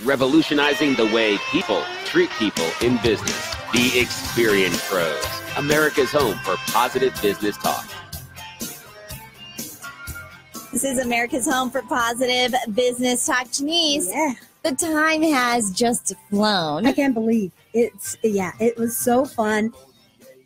revolutionizing the way people treat people in business. The Experience Pros, America's home for positive business talk. This is America's home for positive business talk. Janice, Yeah. the time has just flown. I can't believe it was so fun.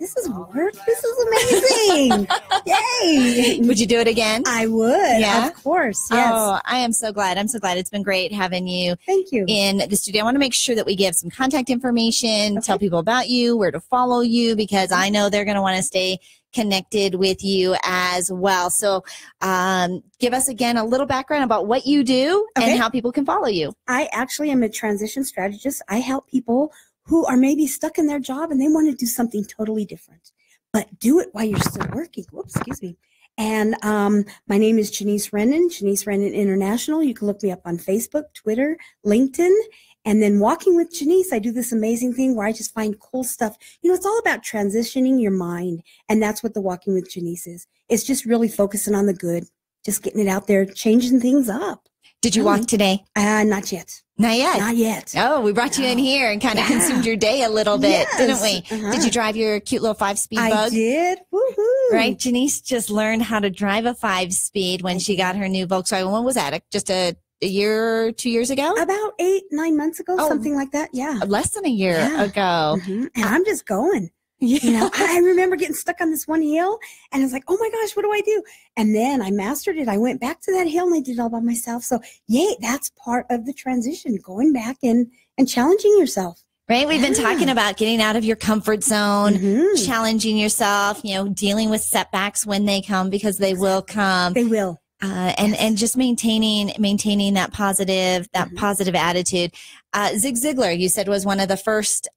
This is work. This is amazing. Yay. Would you do it again? I would. Yeah? Of course. Yes. Oh, I am so glad. I'm so glad. It's been great having you. Thank you. In the studio. I want to make sure that we give some contact information, tell people about you, where to follow you, because I know they're going to want to stay connected with you as well. So give us again a little background about what you do and how people can follow you. I actually am a transition strategist. I help people who are maybe stuck in their job and they want to do something totally different, but do it while you're still working. Whoops, excuse me. And my name is Janice Rennan, Janice Rennan International. You can look me up on Facebook, Twitter, LinkedIn. And then Walking with Janice, I do this amazing thing where I just find cool stuff. You know, it's all about transitioning your mind. And that's what the Walking with Janice is. It's just really focusing on the good, just getting it out there, changing things up. Did you walk today? Not yet. Not yet? Not yet. Oh, we brought you in here and kind of consumed your day a little bit, didn't we? Did you drive your cute little 5-speed bug? I did. Woohoo. Right? Janice just learned how to drive a 5-speed when she got her new Volkswagen. When was that? Just a year, 2 years ago? About 8-9 months ago, something like that. Yeah. Less than a year ago. And I'm just going. You know, I remember getting stuck on this one hill and I was like, oh my gosh, what do I do? And then I mastered it. I went back to that hill and I did it all by myself. So yay, that's part of the transition, going back and challenging yourself. Right. We've been talking about getting out of your comfort zone, challenging yourself, you know, dealing with setbacks when they come, because they will come. They will. And just maintaining that positive attitude. Zig Ziglar, you said, was one of the first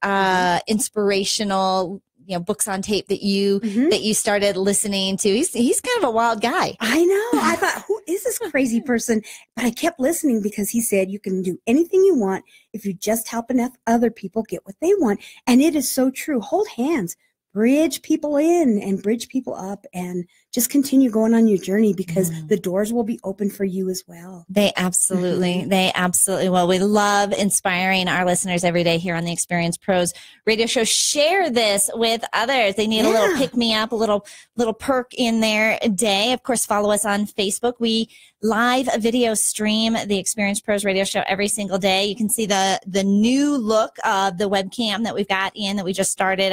inspirational, you know, books on tape that you started listening to. He's kind of a wild guy. I know. I thought, who is this crazy person? But I kept listening because he said you can do anything you want if you just help enough other people get what they want. And it is so true. Hold hands. Bridge people in and bridge people up, and just continue going on your journey, because the doors will be open for you as well. They absolutely will. We love inspiring our listeners every day here on the Experience Pros radio show. Share this with others. They need a little pick me up, a little perk in their day. Of course, follow us on Facebook. We live video stream the Experience Pros radio show every single day. You can see the new look of the webcam that we've got in, that we just started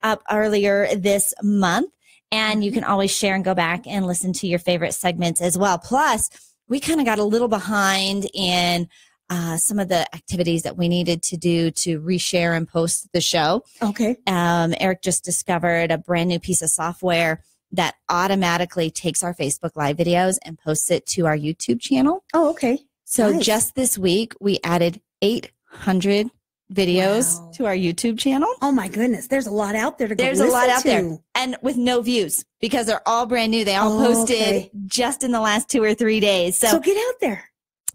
up earlier this month. And you can always share and go back and listen to your favorite segments as well. Plus, we kind of got a little behind in some of the activities that we needed to do to reshare and post the show. Okay. Eric just discovered a brand new piece of software that automatically takes our Facebook Live videos and posts it to our YouTube channel. Oh, okay. So just this week, we added 800 videos to our YouTube channel. Oh my goodness. There's a lot out there to go listen to. There's a lot out there. And with no views, because they're all brand new. They all posted just in the last 2 or 3 days. So get out there.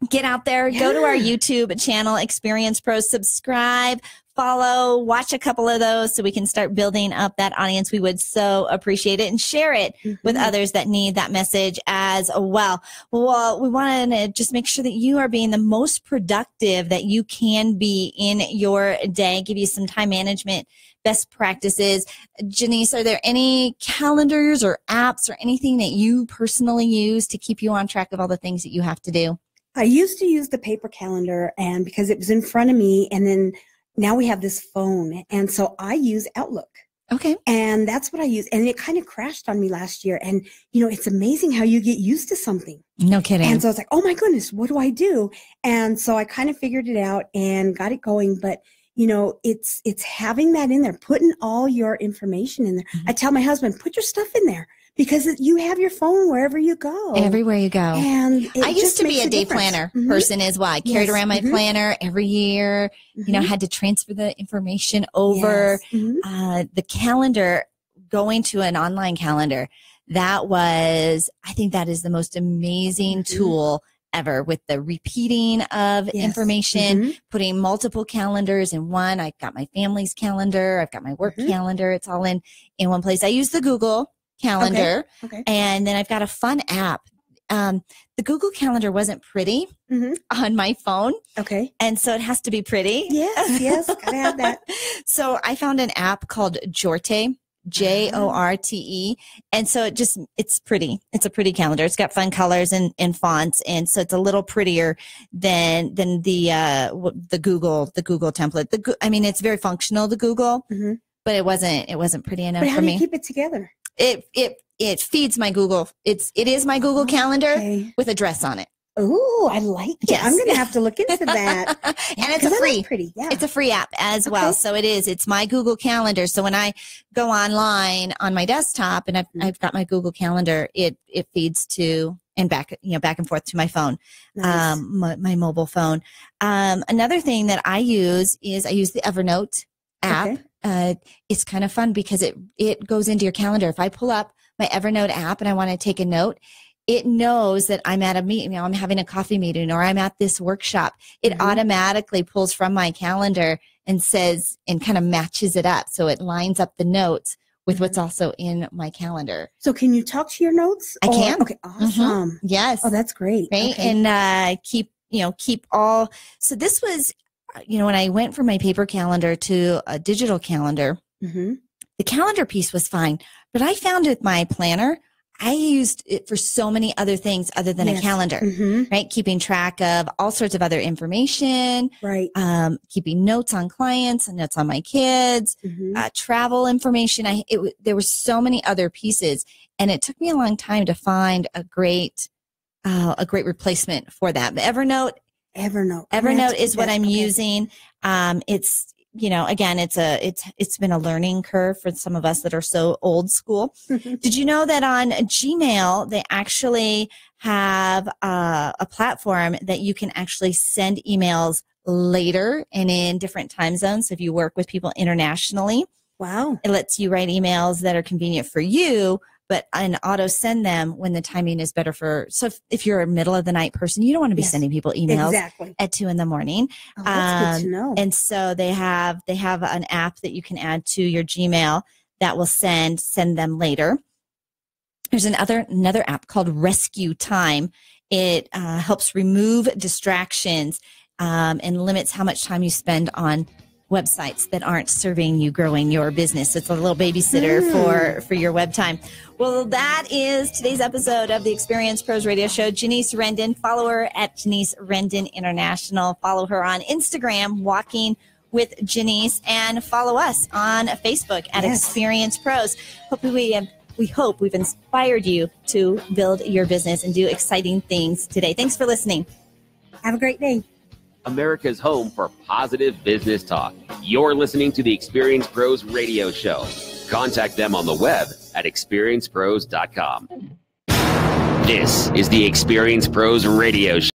Get out there. Go to our YouTube channel, Experience Pros. Subscribe, follow, watch a couple of those so we can start building up that audience. We would so appreciate it, and share it with others that need that message as well. Well, we want to just make sure that you are being the most productive that you can be in your day, give you some time management best practices. Janice, are there any calendars or apps or anything that you personally use to keep you on track of all the things that you have to do? I used to use the paper calendar, and because it was in front of me, and then now we have this phone, and so I use Outlook. Okay. And that's what I use. And it kind of crashed on me last year. And, you know, it's amazing how you get used to something. No kidding. And so I was like, oh my goodness, what do I do? And so I kind of figured it out and got it going. But, you know, it's having that in there, putting all your information in there. I tell my husband, put your stuff in there, because you have your phone wherever you go. Everywhere you go. And I used to be a day planner person as well. I carried around my planner every year, you know, had to transfer the information over. The calendar, going to an online calendar, I think that is the most amazing tool ever, with the repeating of information, putting multiple calendars in one. I've got my family's calendar. I've got my work calendar. It's all in one place. I use the Google Calendar. And then I've got a fun app. the Google Calendar wasn't pretty on my phone. Okay. And so it has to be pretty. Yes, gotta have that. So I found an app called Jorte, Jorte. And so it's pretty. It's a pretty calendar. It's got fun colors and fonts. And so it's a little prettier than the Google template. I mean, it's very functional, the Google, but it wasn't pretty enough But how for do me. you keep it together? It feeds my Google. It is my Google Calendar with a dress on it. Oh, I like it. Yes. I'm going to have to look into that. And it's a free. Pretty. Yeah. It's a free app as well. So it's my Google Calendar. So when I go online on my desktop and I've got my Google Calendar, it feeds to and back and forth to my phone, Nice. my mobile phone. Another thing that I use is the Evernote app. Okay. It's kind of fun because it goes into your calendar. If I pull up my Evernote app and I want to take a note, it knows that I'm at a meeting, I'm having a coffee meeting, or I'm at this workshop. It automatically pulls from my calendar and says, and kind of matches it up. So it lines up the notes with what's also in my calendar. So can you talk to your notes? I can. Okay. Awesome. Yes. Oh, that's great. Right. Okay. And keep all. So this was, when I went from my paper calendar to a digital calendar, the calendar piece was fine. But I found with my planner, I used it for so many other things other than a calendar, right? Keeping track of all sorts of other information, right? Keeping notes on clients and notes on my kids, travel information. There were so many other pieces, and it took me a long time to find a great replacement for that. But Evernote is what I'm using. It's, again, it's been a learning curve for some of us that are so old school. Did you know that on Gmail, they actually have a platform that you can actually send emails later and in different time zones? So if you work with people internationally, wow, it lets you write emails that are convenient for you, but and auto send them when the timing is better so if you're a middle of the night person, you don't want to be sending people emails at 2 a.m. Oh, that's good to know. And so they have an app that you can add to your Gmail that will send them later. There's another app called Rescue Time. It helps remove distractions and limits how much time you spend on websites that aren't serving you growing your business. It's a little babysitter for your web time. Well, that is today's episode of the Experience Pros Radio Show. Janice Rendon, follow her at Janice Rendon International. Follow her on Instagram, Walking with Janice, and follow us on Facebook at Experience Pros. We hope we've inspired you to build your business and do exciting things today. Thanks for listening. Have a great day. America's home for positive business talk. You're listening to the Experience Pros Radio Show. Contact them on the web at experiencepros.com. This is the Experience Pros Radio Show.